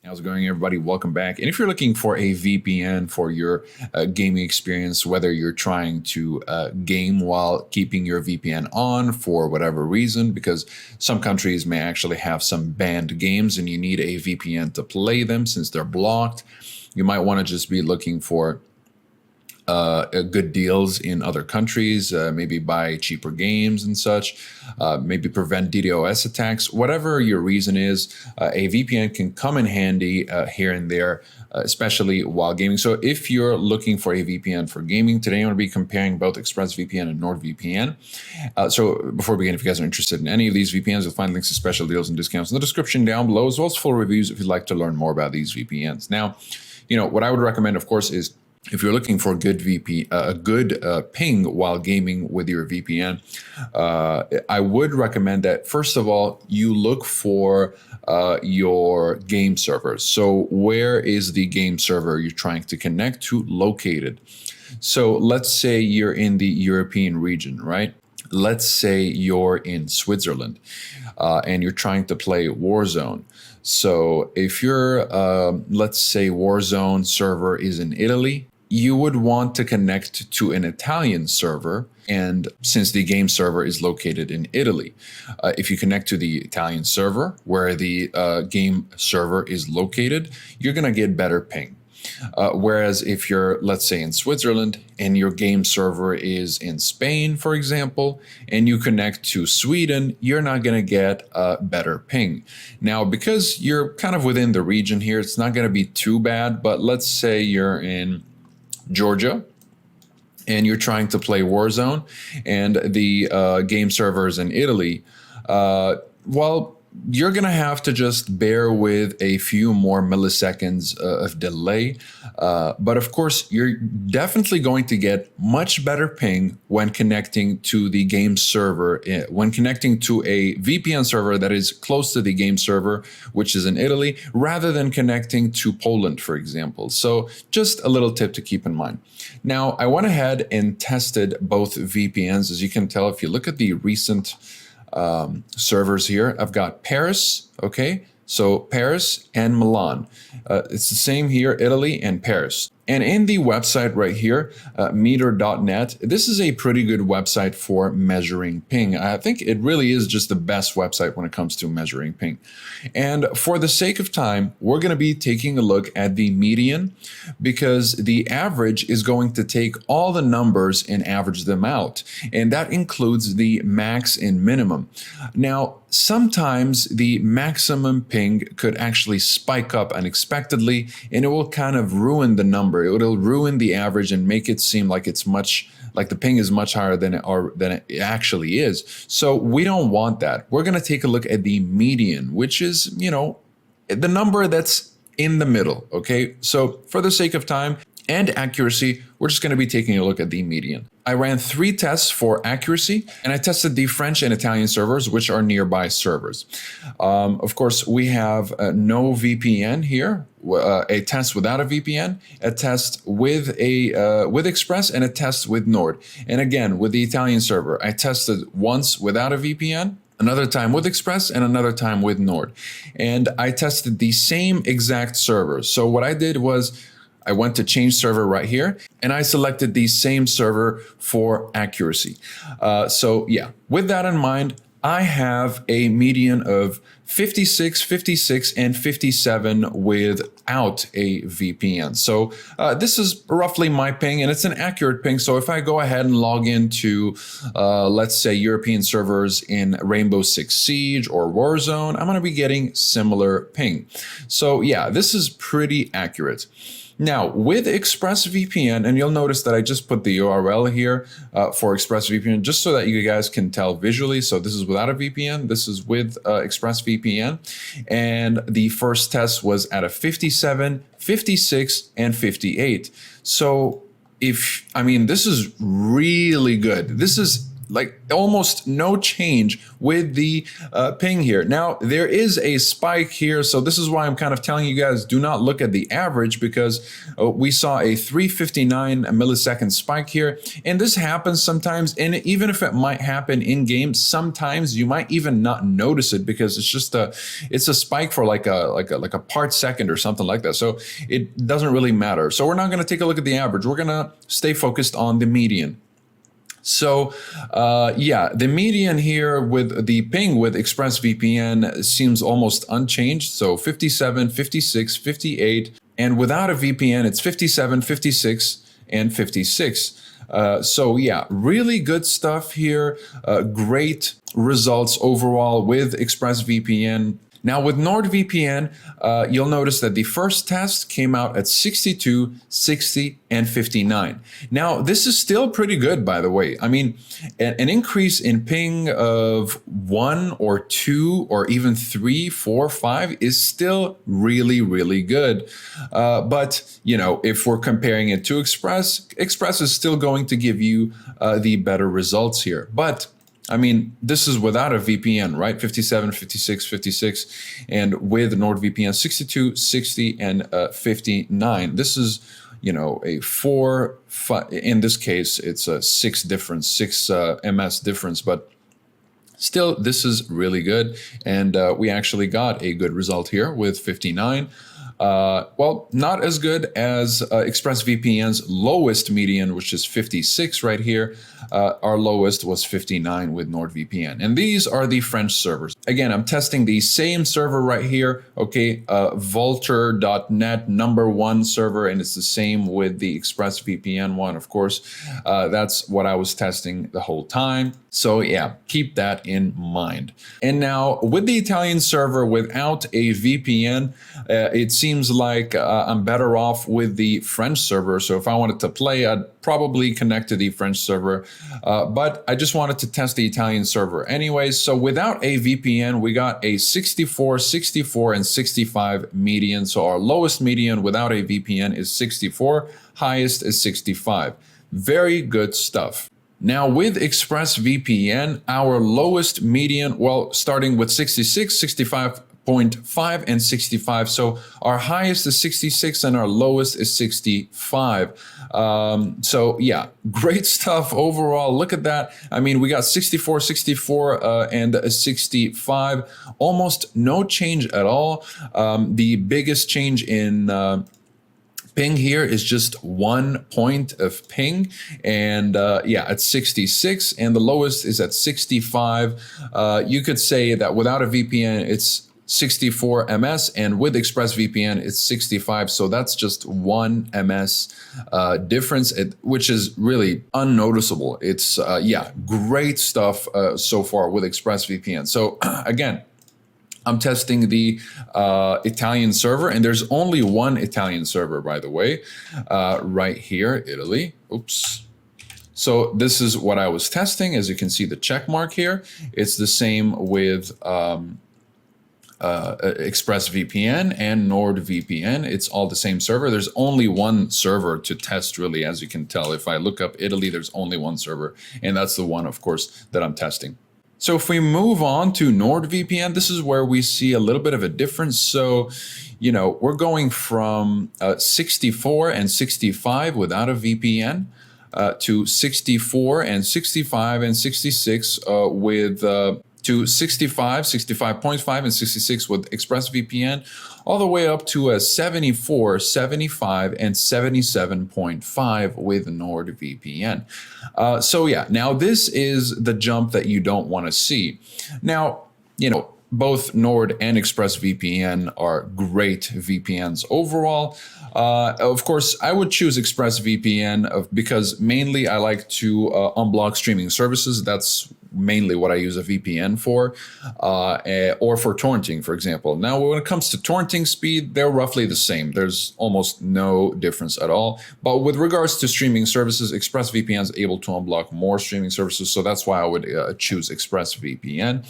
How's it going, everybody? Welcome back. And if you're looking for a VPN for your gaming experience, whether you're trying to game while keeping your VPN on for whatever reason, because some countries may actually have some banned games and you need a VPN to play them since they're blocked, you might want to just be looking for good deals in other countries, maybe buy cheaper games and such, maybe prevent DDoS attacks. Whatever your reason is, a VPN can come in handy here and there, especially while gaming. So if you're looking for a VPN for gaming, today I'm going to be comparing both ExpressVPN and NordVPN. So before we begin, if you guys are interested in any of these VPNs, you'll find links to special deals and discounts in the description down below, as well as full reviews if you'd like to learn more about these VPNs. Now, what I would recommend, of course, is if you're looking for a good ping while gaming with your VPN, I would recommend that, first of all, you look for your game server. So where is the game server you're trying to connect to located? So let's say you're in the European region, right? Let's say you're in Switzerland and you're trying to play Warzone. So if your, let's say, Warzone server is in Italy, you would want to connect to an Italian server. And since the game server is located in Italy, if you connect to the Italian server where the game server is located, you're going to get better ping. Whereas if you're, let's say, in Switzerland and your game server is in Spain, for example, and you connect to Sweden, you're not going to get a better ping. Now, because you're kind of within the region here, it's not going to be too bad. But let's say you're in Georgia and you're trying to play Warzone and the game servers in Italy, well, you're going to have to just bear with a few more milliseconds of delay. But of course, you're definitely going to get much better ping when connecting to the game server, when connecting to a VPN server that is close to the game server, which is in Italy, rather than connecting to Poland, for example. So just a little tip to keep in mind. Now, I went ahead and tested both VPNs. As you can tell, if you look at the recent servers here, I've got Paris, okay? So Paris and Milan. It's the same here, Italy and Paris. And in the website right here, meter.net, this is a pretty good website for measuring ping. I think it really is just the best website when it comes to measuring ping. And for the sake of time, we're going to be taking a look at the median, because the average is going to take all the numbers and average them out. And that includes the max and minimum. Now, sometimes the maximum ping could actually spike up unexpectedly, and it will kind of ruin the number. It'll ruin the average and make it seem like it's like the ping is much higher than it actually is. So we don't want that. We're going to take a look at the median, which is, the number that's in the middle. Okay. So for the sake of time and accuracy, we're just going to be taking a look at the median. I ran 3 tests for accuracy, and I tested the French and Italian servers, which are nearby servers. Of course, we have no VPN here, a test without a VPN, a test with Express, and a test with Nord. And again, with the Italian server, I tested once without a VPN, another time with Express, and another time with Nord. And I tested the same exact server. So what I did was I went to change server right here, and I selected the same server for accuracy. So yeah, with that in mind, I have a median of 56, 56, and 57 without a VPN. So this is roughly my ping, and it's an accurate ping. So if I go ahead and log into, let's say, European servers in Rainbow Six Siege or Warzone, I'm going to be getting similar ping. So yeah, this is pretty accurate. Now, with ExpressVPN, and you'll notice that I just put the URL here for ExpressVPN, just so that you guys can tell visually. So this is without a VPN. This is with ExpressVPN. And the first test was at a 57, 56, and 58. So this is really good. This is like almost no change with the ping here. Now there is a spike here, so this is why I'm kind of telling you guys, do not look at the average, because we saw a 359 millisecond spike here, and this happens sometimes. And even if it might happen in game, sometimes you might even not notice it, because it's just a spike for like a part second or something like that. So it doesn't really matter. So we're not going to take a look at the average. We're going to stay focused on the median. So yeah, the median here with the ping with ExpressVPN seems almost unchanged. So 57, 56, 58, and without a VPN, it's 57, 56, and 56. So yeah, really good stuff here. Great results overall with ExpressVPN. Now with NordVPN, you'll notice that the first test came out at 62, 60, and 59. Now this is still pretty good, by the way. I mean, an increase in ping of 1 or 2 or even 3, 4, 5 is still really, really good. But you know, if we're comparing it to Express is still going to give you the better results here. But I mean, this is without a VPN, right? 57, 56, 56, and with NordVPN 62, 60, and 59. This is, you know, a 5, in this case, it's a 6 difference, 6 MS difference, but still, this is really good. And we actually got a good result here with 59. Well, not as good as ExpressVPN's lowest median, which is 56 right here. Our lowest was 59 with NordVPN. And these are the French servers. Again, I'm testing the same server right here, okay, vulture.net #1 server, and it's the same with the ExpressVPN one, of course. That's what I was testing the whole time. So yeah, keep that in mind. And now with the Italian server without a VPN, it seems like I'm better off with the French server. So if I wanted to play, I'd probably connect to the French server. But I just wanted to test the Italian server anyways. So without a VPN, we got a 64, 64, and 65 median. So our lowest median without a VPN is 64, highest is 65. Very good stuff. Now with ExpressVPN, our lowest median, well, starting with 66, 65.5, and 65. So our highest is 66 and our lowest is 65. So yeah, great stuff overall. Look at that. I mean, we got 64, 64, and a 65. Almost no change at all. The biggest change in ping here is just 1 point of ping, and yeah, at 66, and the lowest is at 65. You could say that without a VPN, it's 64 ms, and with ExpressVPN, it's 65. So that's just 1 ms difference, which is really unnoticeable. It's yeah, great stuff so far with ExpressVPN. So again, I'm testing the Italian server, and there's only one Italian server, by the way, right here, Italy. Oops. So this is what I was testing. As you can see, the check mark here. It's the same with ExpressVPN and NordVPN. It's all the same server. There's only one server to test, really, as you can tell. If I look up Italy, there's only one server, and that's the one, of course, that I'm testing. So if we move on to NordVPN, this is where we see a little bit of a difference. So, you know, we're going from 64 and 65 without a VPN to 64 and 65 and 66 with to 65, 65.5, and 66 with ExpressVPN, all the way up to a 74, 75, and 77.5 with NordVPN. So yeah, now this is the jump that you don't want to see. Now, you know, both Nord and ExpressVPN are great VPNs overall. Of course, I would choose ExpressVPN because mainly I like to unblock streaming services. That's mainly what I use a VPN for, or for torrenting, for example. Now, when it comes to torrenting speed, they're roughly the same. There's almost no difference at all. But with regards to streaming services, ExpressVPN is able to unblock more streaming services, so that's why I would choose ExpressVPN.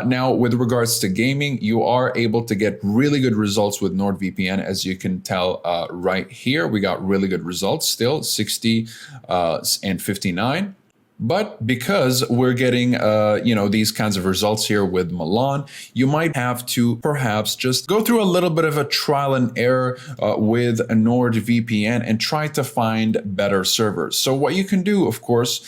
Now, with regards to gaming, you are able to get really good results with NordVPN. As you can tell right here, we got really good results still, 60 and 59. But because we're getting, these kinds of results here with Milan, you might have to perhaps just go through a little bit of a trial and error with NordVPN and try to find better servers. So what you can do, of course,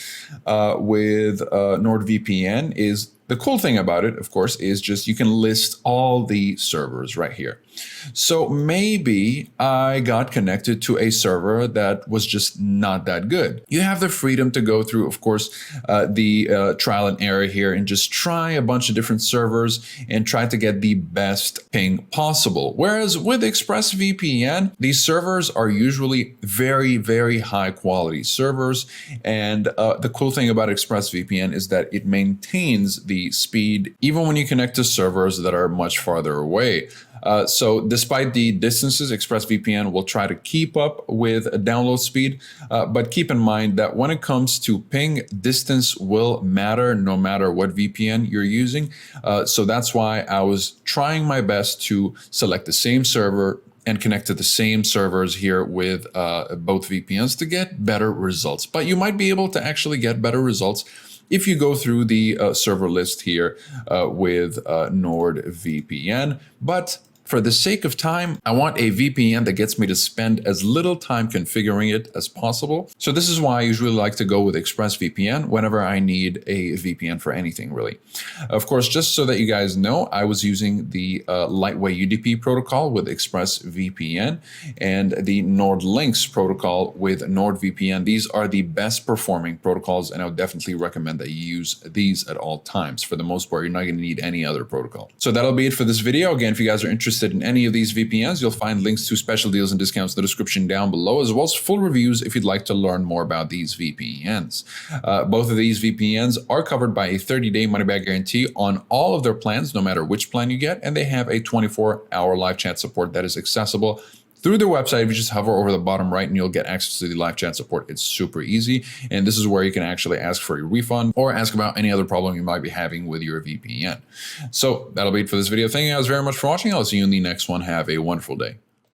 with NordVPN is, the cool thing about it, of course, is just you can list all the servers right here. So maybe I got connected to a server that was just not that good. You have the freedom to go through, of course, the trial and error here and just try a bunch of different servers and try to get the best ping possible. Whereas with ExpressVPN, these servers are usually very, very high quality servers. And the cool thing about ExpressVPN is that it maintains the speed even when you connect to servers that are much farther away. So despite the distances, ExpressVPN will try to keep up with a download speed, but keep in mind that when it comes to ping, distance will matter no matter what VPN you're using. So that's why I was trying my best to select the same server and connect to the same servers here with both VPNs to get better results. But you might be able to actually get better results if you go through the server list here with NordVPN. But for the sake of time, I want a VPN that gets me to spend as little time configuring it as possible. So this is why I usually like to go with ExpressVPN whenever I need a VPN for anything, really. Of course, just so that you guys know, I was using the lightweight UDP protocol with ExpressVPN and the NordLynx protocol with NordVPN. These are the best performing protocols, and I would definitely recommend that you use these at all times. For the most part, you're not going to need any other protocol. So that'll be it for this video. Again, if you guys are interested in any of these VPNs, you'll find links to special deals and discounts in the description down below, as well as full reviews if you'd like to learn more about these VPNs. Both of these VPNs are covered by a 30-day money-back guarantee on all of their plans, no matter which plan you get, and they have a 24-hour live chat support that is accessible through their website. If you just hover over the bottom right and you'll get access to the live chat support. It's super easy. And this is where you can actually ask for a refund or ask about any other problem you might be having with your VPN. So that'll be it for this video. Thank you guys very much for watching. I'll see you in the next one. Have a wonderful day.